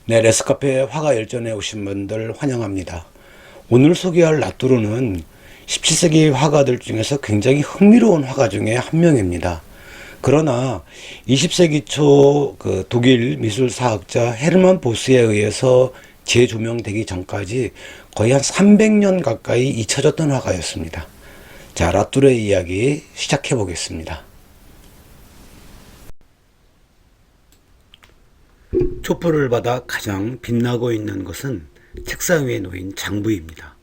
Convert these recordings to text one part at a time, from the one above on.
네, 레스카페 화가 열전에 오신 분들 환영합니다. 오늘 소개할 라뚜르는 17세기 화가들 중에서 굉장히 흥미로운 화가 중에 한 명입니다. 그러나 20세기 초 독일 미술사학자 헤르만 보스에 의해서 재조명되기 전까지 거의 한 300년 가까이 잊혀졌던 화가였습니다. 자, 라뚜르의 이야기 시작해 보겠습니다. 촛불을 받아 가장 빛나고 있는 것은 책상 위에 놓인 장부입니다.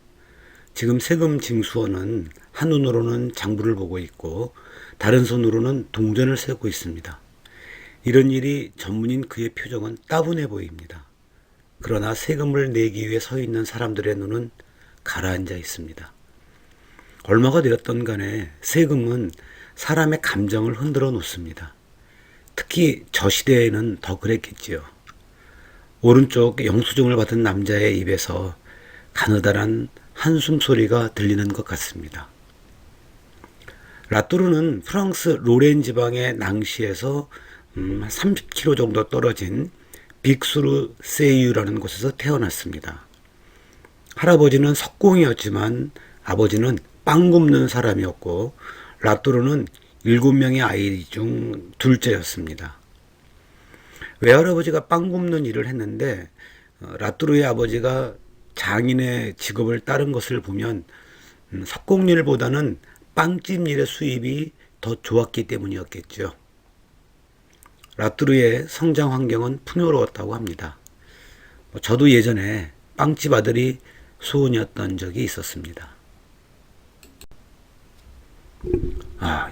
지금 세금 징수원은 한 눈으로는 장부를 보고 있고 다른 손으로는 동전을 세고 있습니다. 이런 일이 전문인 그의 표정은 따분해 보입니다. 그러나 세금을 내기 위해 서 있는 사람들의 눈은 가라앉아 있습니다. 얼마가 되었던 간에 세금은 사람의 감정을 흔들어 놓습니다. 특히 저 시대에는 더 그랬겠지요. 오른쪽 영수증을 받은 남자의 입에서 가느다란 한숨 소리가 들리는 것 같습니다. 라뚜르는 프랑스 로렌 지방의 낭시에서 30km 정도 떨어진 빅수르 세이유라는 곳에서 태어났습니다. 할아버지는 석공이었지만 아버지는 빵 굽는 사람이었고 라뚜르는 7명의 아이 중 둘째였습니다. 외할아버지가 빵 굽는 일을 했는데 라뚜르의 아버지가 장인의 직업을 따른 것을 보면 석공일보다는 빵집 일의 수입이 더 좋았기 때문이었겠죠. 라뚜르의 성장 환경은 풍요로웠다고 합니다. 저도 예전에 빵집 아들이 소원이었던 적이 있었습니다.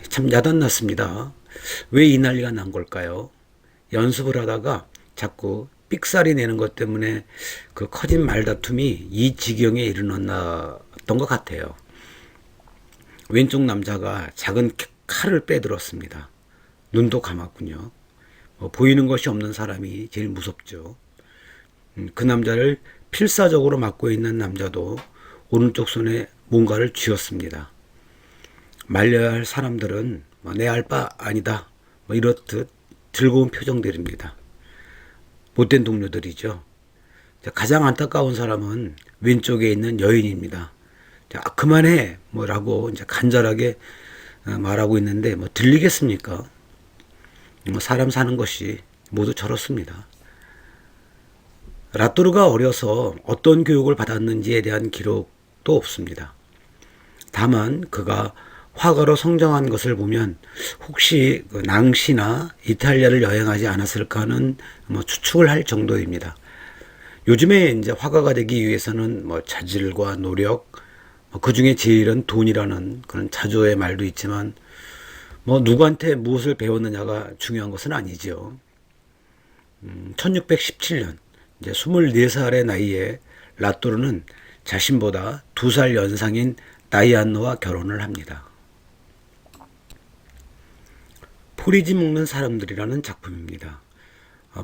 참 야단났습니다. 왜 이 난리가 난 걸까요? 연습을 하다가 자꾸 삑사리 내는 것 때문에 그 커진 말다툼이 이 지경에 이르렀던 것 같아요. 왼쪽 남자가 작은 칼을 빼들었습니다. 눈도 감았군요. 보이는 것이 없는 사람이 제일 무섭죠. 그 남자를 필사적으로 막고 있는 남자도 오른쪽 손에 뭔가를 쥐었습니다. 말려야 할 사람들은 내 알 바 아니다 이렇듯 즐거운 표정들입니다. 못된 동료들이죠. 가장 안타까운 사람은 왼쪽에 있는 여인입니다. 그만해 라고 이제 간절하게 말하고 있는데 들리겠습니까? 사람 사는 것이 모두 저렇습니다. 라뚜르가 어려서 어떤 교육을 받았는지에 대한 기록도 없습니다. 다만 그가 화가로 성장한 것을 보면 혹시 낭시나 이탈리아를 여행하지 않았을까 하는 추측을 할 정도입니다. 요즘에 이제 화가가 되기 위해서는 자질과 노력, 그 중에 제일은 돈이라는 그런 자조의 말도 있지만 누구한테 무엇을 배웠느냐가 중요한 것은 아니죠. 1617년 이제 24살의 나이에 라뚜르는 자신보다 2살 연상인 다이안느와 결혼을 합니다. 포리지 먹는 사람들이라는 작품입니다.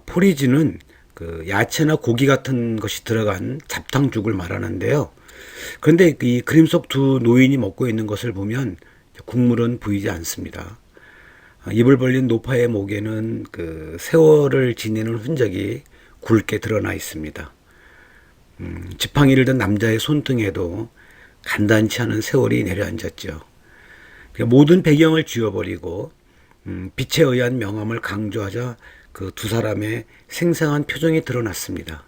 포리지는 그 야채나 고기 같은 것이 들어간 잡탕죽을 말하는데요. 그런데 이 그림 속 두 노인이 먹고 있는 것을 보면 국물은 보이지 않습니다. 입을 벌린 노파의 목에는 그 세월을 지니는 흔적이 굵게 드러나 있습니다. 지팡이를 든 남자의 손등에도 간단치 않은 세월이 내려앉았죠. 모든 배경을 지워버리고 빛에 의한 명암을 강조하자 그 두 사람의 생생한 표정이 드러났습니다.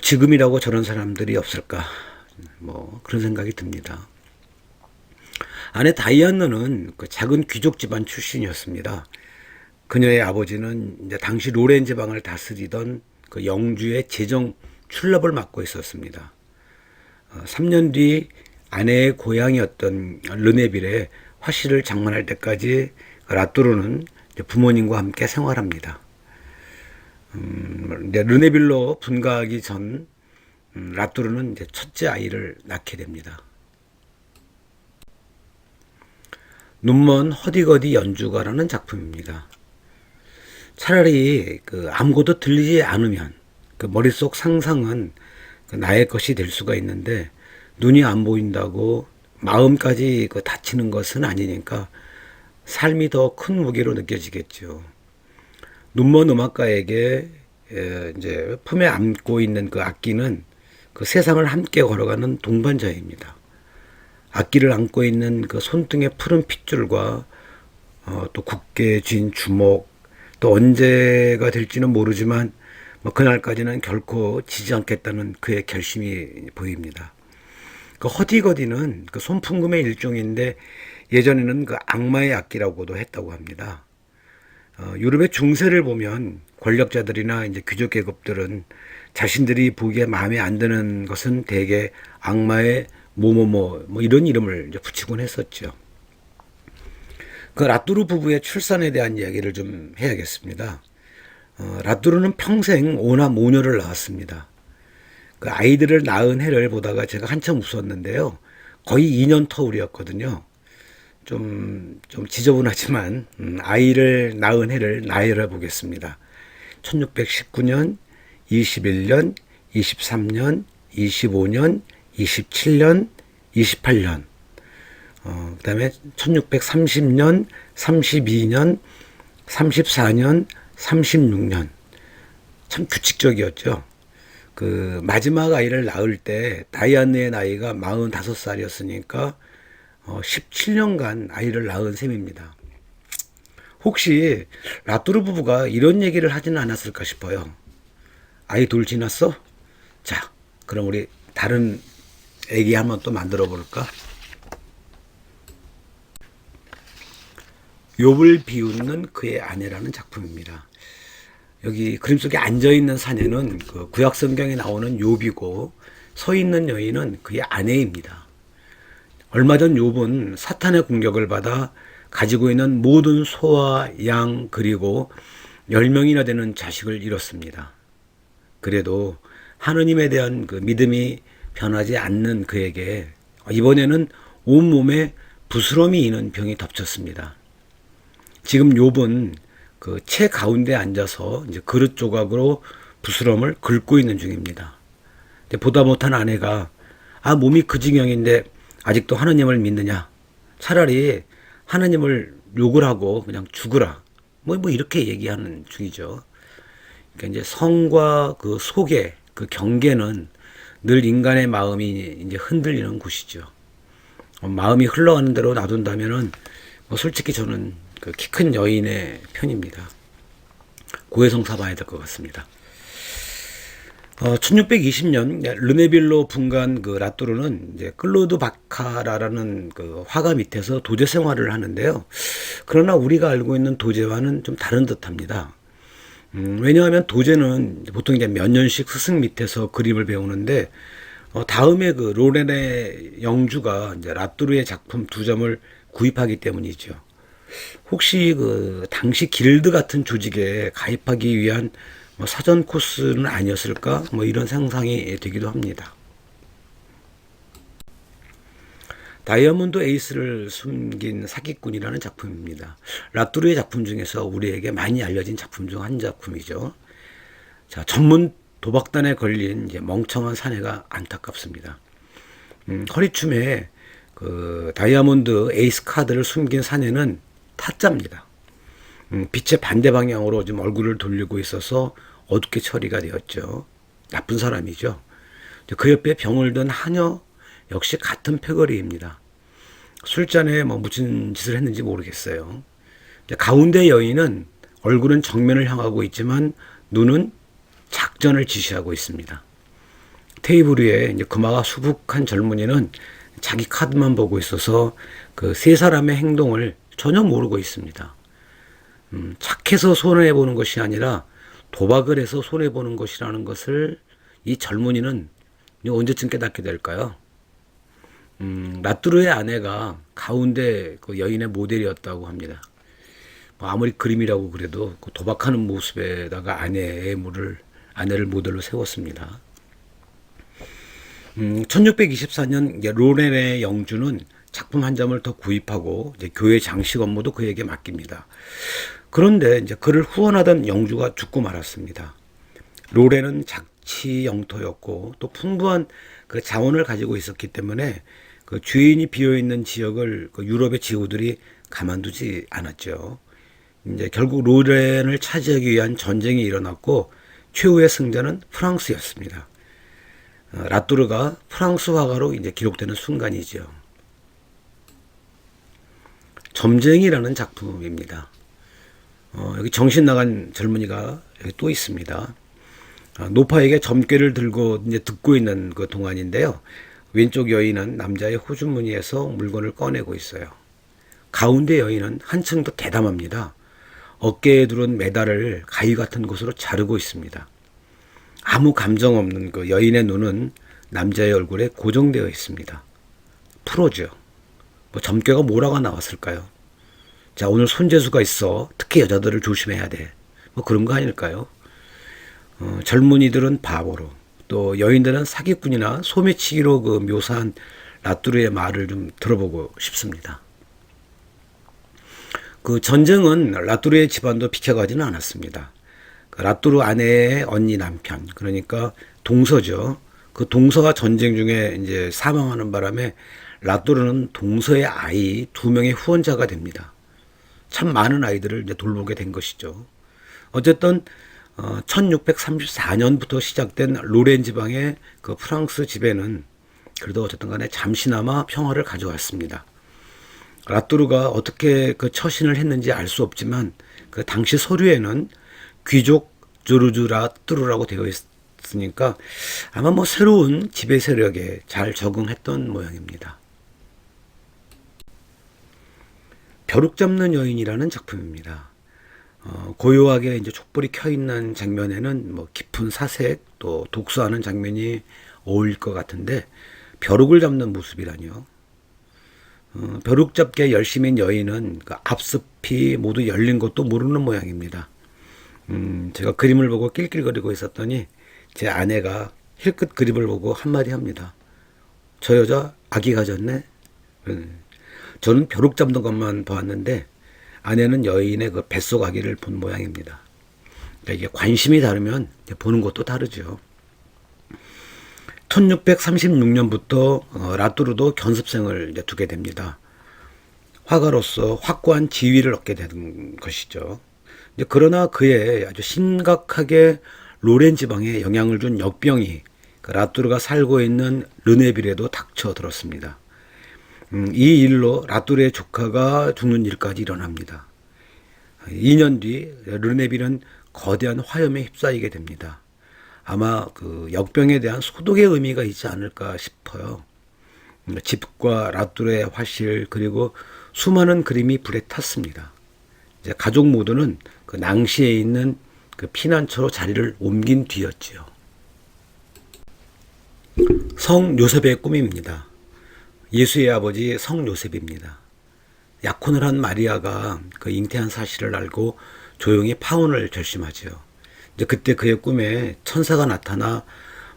지금이라고 저런 사람들이 없을까? 그런 생각이 듭니다. 아내 다이안느는 그 작은 귀족 집안 출신이었습니다. 그녀의 아버지는 이제 당시 로렌 지방을 다스리던 그 영주의 재정 출납을 맡고 있었습니다. 3년 뒤 아내의 고향이었던 르네빌에 화실을 장만할 때까지 라뚜르는 부모님과 함께 생활합니다. 르네빌로 분가하기 전 라뚜르는 이제 첫째 아이를 낳게 됩니다. 눈먼 허디거디 연주가라는 작품입니다. 차라리 아무것도 들리지 않으면 그 머릿속 상상은 나의 것이 될 수가 있는데 눈이 안 보인다고 마음까지 다치는 것은 아니니까 삶이 더 큰 무게로 느껴지겠죠. 눈먼 음악가에게 이제 품에 안고 있는 그 악기는 그 세상을 함께 걸어가는 동반자입니다. 악기를 안고 있는 그 손등의 푸른 핏줄과 또 굳게 쥔 주먹, 또 언제가 될지는 모르지만 뭐 그날까지는 결코 지지 않겠다는 그의 결심이 보입니다. 그 허디거디는 그 손풍금의 일종인데 예전에는 그 악마의 악기라고도 했다고 합니다. 유럽의 중세를 보면 권력자들이나 이제 귀족 계급들은 자신들이 보기에 마음에 안 드는 것은 대개 악마의 뭐뭐뭐 뭐 이런 이름을 이제 붙이곤 했었죠. 그 라뚜르 부부의 출산에 대한 이야기를 좀 해야겠습니다. 라뚜르는 평생 오남 오녀를 낳았습니다. 그 아이들을 낳은 해를 보다가 제가 한참 웃었는데요. 거의 2년 터울이었거든요. 좀 지저분하지만 아이를 낳은 해를 나열해 보겠습니다. 1619년, 21년, 23년, 25년, 27년, 28년. 그다음에 1630년, 32년, 34년, 36년. 참 규칙적이었죠. 그 마지막 아이를 낳을 때 다이아나의 나이가 45살이었으니까 17년간 아이를 낳은 셈입니다. 혹시 라뚜르 부부가 이런 얘기를 하지는 않았을까 싶어요. 아이 둘 지났어? 자, 그럼 우리 다른 애기 한번 또 만들어 볼까? 욥을 비웃는 그의 아내라는 작품입니다. 여기 그림 속에 앉아있는 사내는 그 구약 성경에 나오는 욥이고 서 있는 여인은 그의 아내입니다. 얼마 전 욥은 사탄의 공격을 받아 가지고 있는 모든 소와 양 그리고 10명이나 되는 자식을 잃었습니다. 그래도 하느님에 대한 그 믿음이 변하지 않는 그에게 이번에는 온몸에 부스럼이 있는 병이 덮쳤습니다. 지금 욥은 그 채 가운데 앉아서 이제 그릇 조각으로 부스럼을 긁고 있는 중입니다. 보다 못한 아내가 몸이 그 지경인데 아직도 하느님을 믿느냐? 차라리 하느님을 욕을 하고 그냥 죽으라. 뭐 이렇게 얘기하는 중이죠. 그러니까 이제 성과 그 속의 그 경계는 늘 인간의 마음이 이제 흔들리는 곳이죠. 마음이 흘러가는 대로 놔둔다면은 솔직히 저는 그 키 큰 여인의 편입니다. 고해성사 봐야 될 것 같습니다. 1620년 르네빌로 분간 그 라뚜르는 이제 클로드 바카라라는 그 화가 밑에서 도제 생활을 하는데요. 그러나 우리가 알고 있는 도제와는 좀 다른 듯합니다. 왜냐하면 도제는 보통 이제 몇 년씩 스승 밑에서 그림을 배우는데 다음에 그 로렌의 영주가 이제 라뚜르의 작품 2점을 구입하기 때문이죠. 혹시 그 당시 길드 같은 조직에 가입하기 위한 사전 코스는 아니었을까? 이런 상상이 되기도 합니다. 다이아몬드 에이스를 숨긴 사기꾼이라는 작품입니다. 라뚜르의 작품 중에서 우리에게 많이 알려진 작품 중 한 작품이죠. 자, 전문 도박단에 걸린 이제 멍청한 사내가 안타깝습니다. 허리춤에 그 다이아몬드 에이스 카드를 숨긴 사내는 타짜입니다. 빛의 반대 방향으로 지금 얼굴을 돌리고 있어서 어둡게 처리가 되었죠. 나쁜 사람이죠. 그 옆에 병을 든 하녀 역시 같은 패거리입니다. 술잔에 무슨 짓을 했는지 모르겠어요. 가운데 여인은 얼굴은 정면을 향하고 있지만 눈은 작전을 지시하고 있습니다. 테이블 위에 이제 금화가 수북한 젊은이는 자기 카드만 보고 있어서 그 세 사람의 행동을 전혀 모르고 있습니다. 착해서 손해보는 것이 아니라 도박을 해서 손해보는 것이라는 것을 이 젊은이는 언제쯤 깨닫게 될까요? 라뚜르의 아내가 가운데 그 여인의 모델이었다고 합니다. 아무리 그림이라고 그래도 그 도박하는 모습에다가 아내를 모델로 세웠습니다. 1624년 로렌의 영주는 작품 한 점을 더 구입하고 이제 교회 장식 업무도 그에게 맡깁니다. 그런데 이제 그를 후원하던 영주가 죽고 말았습니다. 로렌은 작치 영토였고 또 풍부한 그 자원을 가지고 있었기 때문에 그 주인이 비어 있는 지역을 그 유럽의 지구들이 가만두지 않았죠. 이제 결국 로렌을 차지하기 위한 전쟁이 일어났고 최후의 승자는 프랑스였습니다. 라뚜르가 프랑스 화가로 이제 기록되는 순간이죠. 점쟁이라는 작품입니다. 여기 정신 나간 젊은이가 여기 또 있습니다. 노파에게 점괘를 들고 이제 듣고 있는 그 동안인데요. 왼쪽 여인은 남자의 호주머니에서 물건을 꺼내고 있어요. 가운데 여인은 한층 더 대담합니다. 어깨에 두른 메달을 가위 같은 곳으로 자르고 있습니다. 아무 감정 없는 그 여인의 눈은 남자의 얼굴에 고정되어 있습니다. 프로죠. 뭐 점괘가 뭐라고 나왔을까요? 자, 오늘 손재수가 있어. 특히 여자들을 조심해야 돼. 뭐 그런 거 아닐까요? 젊은이들은 바보로, 또 여인들은 사기꾼이나 소매치기로 그 묘사한 라뚜르의 말을 좀 들어보고 싶습니다. 그 전쟁은 라뚜르의 집안도 비켜가지는 않았습니다. 라뚜르 아내의 언니 남편, 그러니까 동서죠. 그 동서가 전쟁 중에 이제 사망하는 바람에 라뚜르는 동서의 아이 2명의 후원자가 됩니다. 참 많은 아이들을 이제 돌보게 된 것이죠. 어쨌든 1634년부터 시작된 로렌 지방의 그 프랑스 지배는 그래도 어쨌든 간에 잠시나마 평화를 가져왔습니다. 라뚜르가 어떻게 그 처신을 했는지 알 수 없지만 그 당시 서류에는 귀족 조르주 라뚜르라고 되어 있으니까 아마 뭐 새로운 지배 세력에 잘 적응했던 모양입니다. 벼룩 잡는 여인이라는 작품입니다. 고요하게 이제 촛불이 켜 있는 장면에는 뭐 깊은 사색 또 독서하는 장면이 어울릴 것 같은데 벼룩을 잡는 모습이라니요. 벼룩 잡기에 열심인 여인은 그 앞숲이 모두 열린 것도 모르는 모양입니다. 제가 그림을 보고 낄낄거리고 있었더니 제 아내가 힐끗 그림을 보고 한마디 합니다. 저 여자 아기 가졌네. 저는 벼룩 잡는 것만 보았는데 아내는 여인의 그 뱃속 아기를 본 모양입니다. 그러니까 이게 관심이 다르면 보는 것도 다르죠. 1636년부터 라뚜르도 견습생을 이제 두게 됩니다. 화가로서 확고한 지위를 얻게 되는 것이죠. 그러나 그의 아주 심각하게 로렌 지방에 영향을 준 역병이 그 라뚜르가 살고 있는 르네빌에도 닥쳐들었습니다. 이 일로 라뚜르의 조카가 죽는 일까지 일어납니다. 2년 뒤 르네빌은 거대한 화염에 휩싸이게 됩니다. 아마 그 역병에 대한 소독의 의미가 있지 않을까 싶어요. 집과 라뚜르의 화실 그리고 수많은 그림이 불에 탔습니다. 이제 가족 모두는 그 낭시에 있는 그 피난처로 자리를 옮긴 뒤였지요. 성 요셉의 꿈입니다. 예수의 아버지 성 요셉입니다. 약혼을 한 마리아가 그 잉태한 사실을 알고 조용히 파혼을 결심하지요. 이제 그때 그의 꿈에 천사가 나타나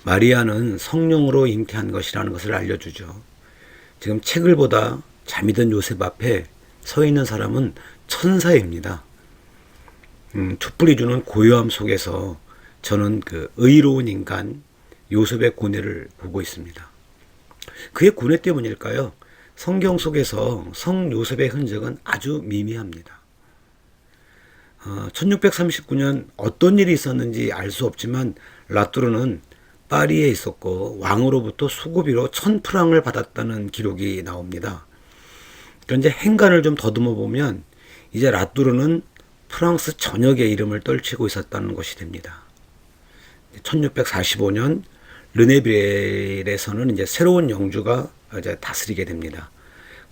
마리아는 성령으로 잉태한 것이라는 것을 알려주죠. 지금 책을 보다 잠이 든 요셉 앞에 서 있는 사람은 천사입니다. 촛불이 주는 고요함 속에서 저는 그 의로운 인간 요셉의 고뇌를 보고 있습니다. 그의 고뇌 때문일까요? 성경 속에서 성 요셉의 흔적은 아주 미미합니다. 1639년 어떤 일이 있었는지 알 수 없지만 라뚜르는 파리에 있었고 왕으로부터 수고비로 1000프랑을 받았다는 기록이 나옵니다. 그런데 행간을 좀 더듬어 보면 이제 라뚜르는 프랑스 전역의 이름을 떨치고 있었다는 것이 됩니다. 1645년 르네빌에서는 이제 새로운 영주가 이제 다스리게 됩니다.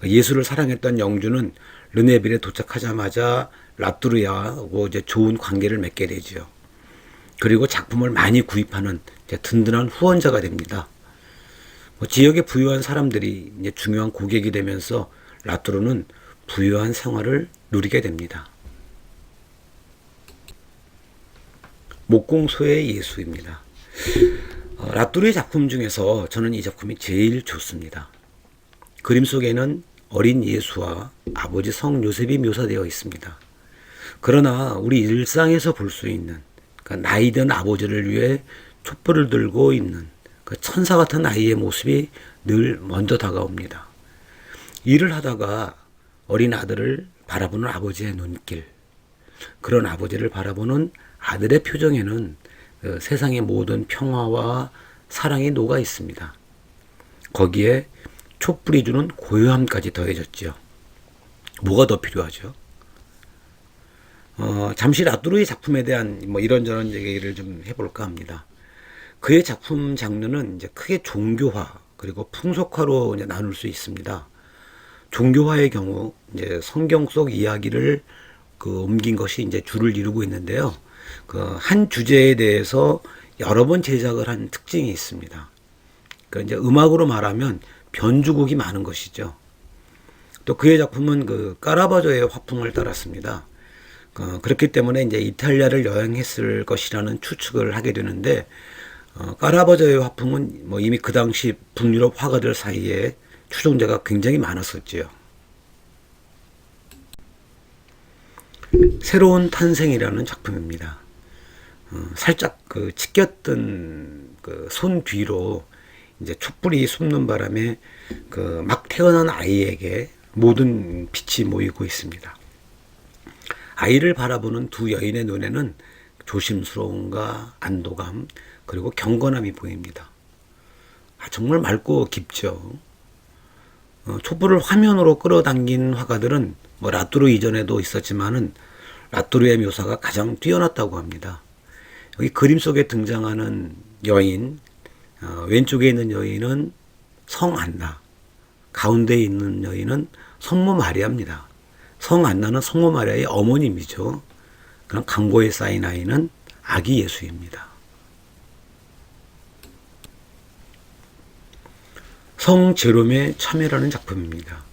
예수를 사랑했던 영주는 르네빌에 도착하자마자 라뚜르하고 이제 좋은 관계를 맺게 되죠. 그리고 작품을 많이 구입하는 이제 든든한 후원자가 됩니다. 지역의 부유한 사람들이 이제 중요한 고객이 되면서 라뚜르는 부유한 생활을 누리게 됩니다. 목공소의 예수입니다. 라뚜르의 작품 중에서 저는 이 작품이 제일 좋습니다. 그림 속에는 어린 예수와 아버지 성 요셉이 묘사되어 있습니다. 그러나 우리 일상에서 볼 수 있는 그 나이든 아버지를 위해 촛불을 들고 있는 그 천사 같은 아이의 모습이 늘 먼저 다가옵니다. 일을 하다가 어린 아들을 바라보는 아버지의 눈길, 그런 아버지를 바라보는 아들의 표정에는 세상의 모든 평화와 사랑이 녹아 있습니다. 거기에 촛불이 주는 고요함까지 더해졌죠. 뭐가 더 필요하죠? 잠시 라뚜르의 작품에 대한 뭐 이런저런 얘기를 좀 해볼까 합니다. 그의 작품 장르는 이제 크게 종교화 그리고 풍속화로 이제 나눌 수 있습니다. 종교화의 경우 이제 성경 속 이야기를 옮긴 것이 이제 주를 이루고 있는데요. 한 주제에 대해서 여러 번 제작을 한 특징이 있습니다. 이제 음악으로 말하면 변주곡이 많은 것이죠. 또 그의 작품은 까라바조의 화풍을 따랐습니다. 그렇기 때문에 이제 이탈리아를 여행했을 것이라는 추측을 하게 되는데, 까라바조의 화풍은 뭐 이미 그 당시 북유럽 화가들 사이에 추종자가 굉장히 많았었지요. 새로운 탄생이라는 작품입니다. 살짝 찢겼던 손 뒤로 이제 촛불이 숨는 바람에 막 태어난 아이에게 모든 빛이 모이고 있습니다. 아이를 바라보는 두 여인의 눈에는 조심스러움과 안도감 그리고 경건함이 보입니다. 정말 맑고 깊죠. 촛불을 화면으로 끌어당긴 화가들은 뭐 라뚜르 이전에도 있었지만은 라뚜르의 묘사가 가장 뛰어났다고 합니다. 여기 그림 속에 등장하는 여인, 왼쪽에 있는 여인은 성 안나, 가운데에 있는 여인은 성모 마리아입니다. 성 안나는 성모 마리아의 어머님이죠. 그럼 강고에 쌓인 아이는 아기 예수입니다. 성 제롬의 참회라는 작품입니다.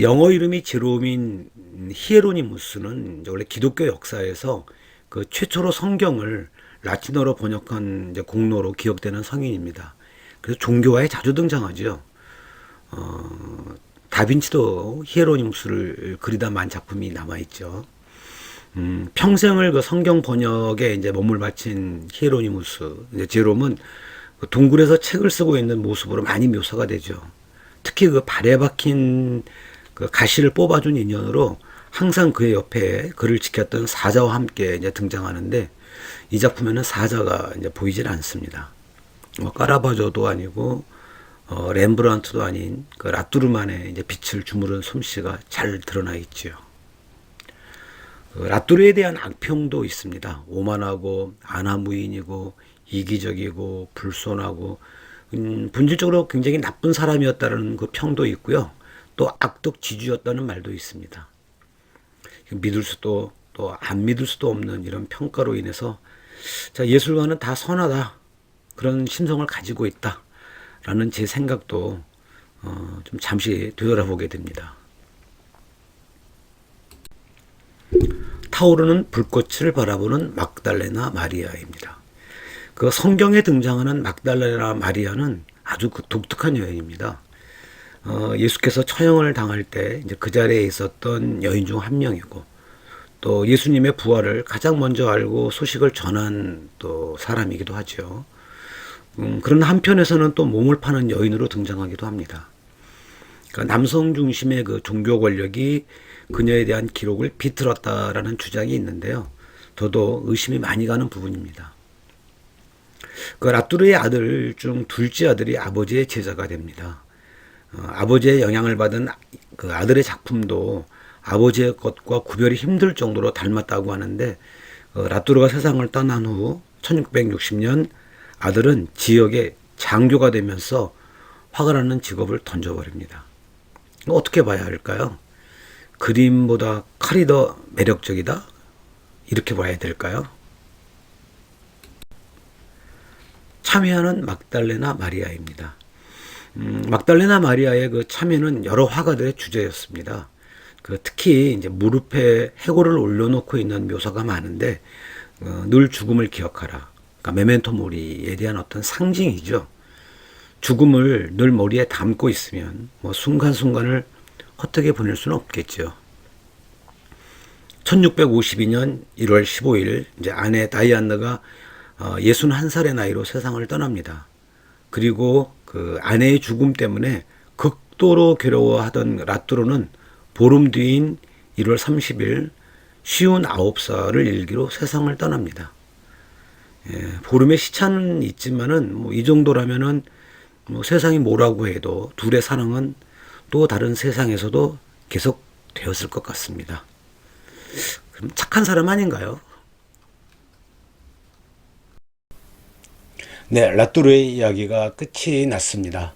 영어 이름이 제롬인 히에로니무스는 원래 기독교 역사에서 최초로 성경을 라틴어로 번역한 이제 공로로 기억되는 성인입니다. 그래서 종교화에 자주 등장하죠. 다빈치도 히에로니무스를 그리다 만 작품이 남아있죠. 평생을 성경 번역에 이제 몸을 바친 히에로니무스, 이제 제롬은 동굴에서 책을 쓰고 있는 모습으로 많이 묘사가 되죠. 특히 발에 박힌 가시를 뽑아준 인연으로 항상 그의 옆에 그를 지켰던 사자와 함께 이제 등장하는데, 이 작품에는 사자가 이제 보이질 않습니다. 까라바조도 아니고 렘브란트도 아닌 라뚜르만의 이제 빛을 주무른 솜씨가 잘 드러나 있지요. 라뚜르에 대한 악평도 있습니다. 오만하고 안하무인이고 이기적이고 불손하고 본질적으로 굉장히 나쁜 사람이었다는 평도 있고요. 또 악덕지주였다는 말도 있습니다. 믿을 수도 또 안 믿을 수도 없는 이런 평가로 인해서 예술가는 다 선하다 그런 심성을 가지고 있다라는 제 생각도 좀 잠시 되돌아보게 됩니다. 타오르는 불꽃을 바라보는 막달레나 마리아입니다. 성경에 등장하는 막달레나 마리아는 아주 독특한 여인입니다. 예수께서 처형을 당할 때 이제 그 자리에 있었던 여인 중 한 명이고, 또 예수님의 부활을 가장 먼저 알고 소식을 전한 또 사람이기도 하죠. 그런 한편에서는 또 몸을 파는 여인으로 등장하기도 합니다. 남성 중심의 종교 권력이 그녀에 대한 기록을 비틀었다라는 주장이 있는데요. 저도 의심이 많이 가는 부분입니다. 라뚜르의 아들 중 둘째 아들이 아버지의 제자가 됩니다. 아버지의 영향을 받은 아들의 작품도 아버지의 것과 구별이 힘들 정도로 닮았다고 하는데, 라뚜르가 세상을 떠난 후 1660년 아들은 지역의 장교가 되면서 화가라는 직업을 던져버립니다. 어떻게 봐야 할까요? 그림보다 칼이 더 매력적이다? 이렇게 봐야 될까요? 참회하는 막달레나 마리아입니다. 막달레나 마리아의 참회는 여러 화가들의 주제였습니다. 특히 이제 무릎에 해골을 올려놓고 있는 묘사가 많은데, 늘 죽음을 기억하라. 그러니까 메멘토 모리에 대한 어떤 상징이죠. 죽음을 늘 머리에 담고 있으면 순간순간을 헛되게 보낼 수는 없겠죠. 1652년 1월 15일 이제 아내 다이아나가 61살의 나이로 세상을 떠납니다. 그리고 아내의 죽음 때문에 극도로 괴로워하던 라뚜르는 보름 뒤인 1월 30일 59살을 일기로 세상을 떠납니다. 보름의 시차는 있지만은 뭐 이 정도라면은 뭐 세상이 뭐라고 해도 둘의 사랑은 또 다른 세상에서도 계속 되었을 것 같습니다. 그럼 착한 사람 아닌가요? 네, 라뚜르의 이야기가 끝이 났습니다.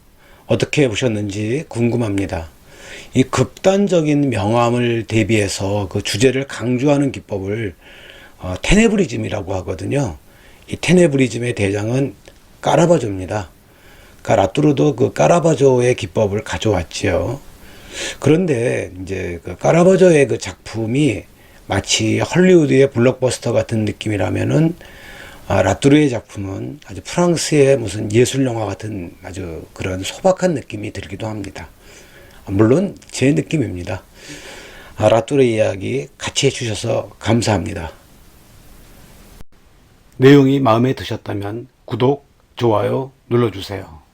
어떻게 보셨는지 궁금합니다. 이 극단적인 명암을 대비해서 그 주제를 강조하는 기법을 테네브리즘이라고 하거든요. 이 테네브리즘의 대장은 까라바조입니다. 그러니까 라뚜르도 그 까라바조의 기법을 가져왔지요. 그런데 이제 그 까라바조의 그 작품이 마치 헐리우드의 블록버스터 같은 느낌이라면은 라뚜르의 작품은 아주 프랑스의 무슨 예술 영화 같은 아주 그런 소박한 느낌이 들기도 합니다. 물론 제 느낌입니다. 라뚜르 이야기 같이 해주셔서 감사합니다. 내용이 마음에 드셨다면 구독, 좋아요 눌러주세요.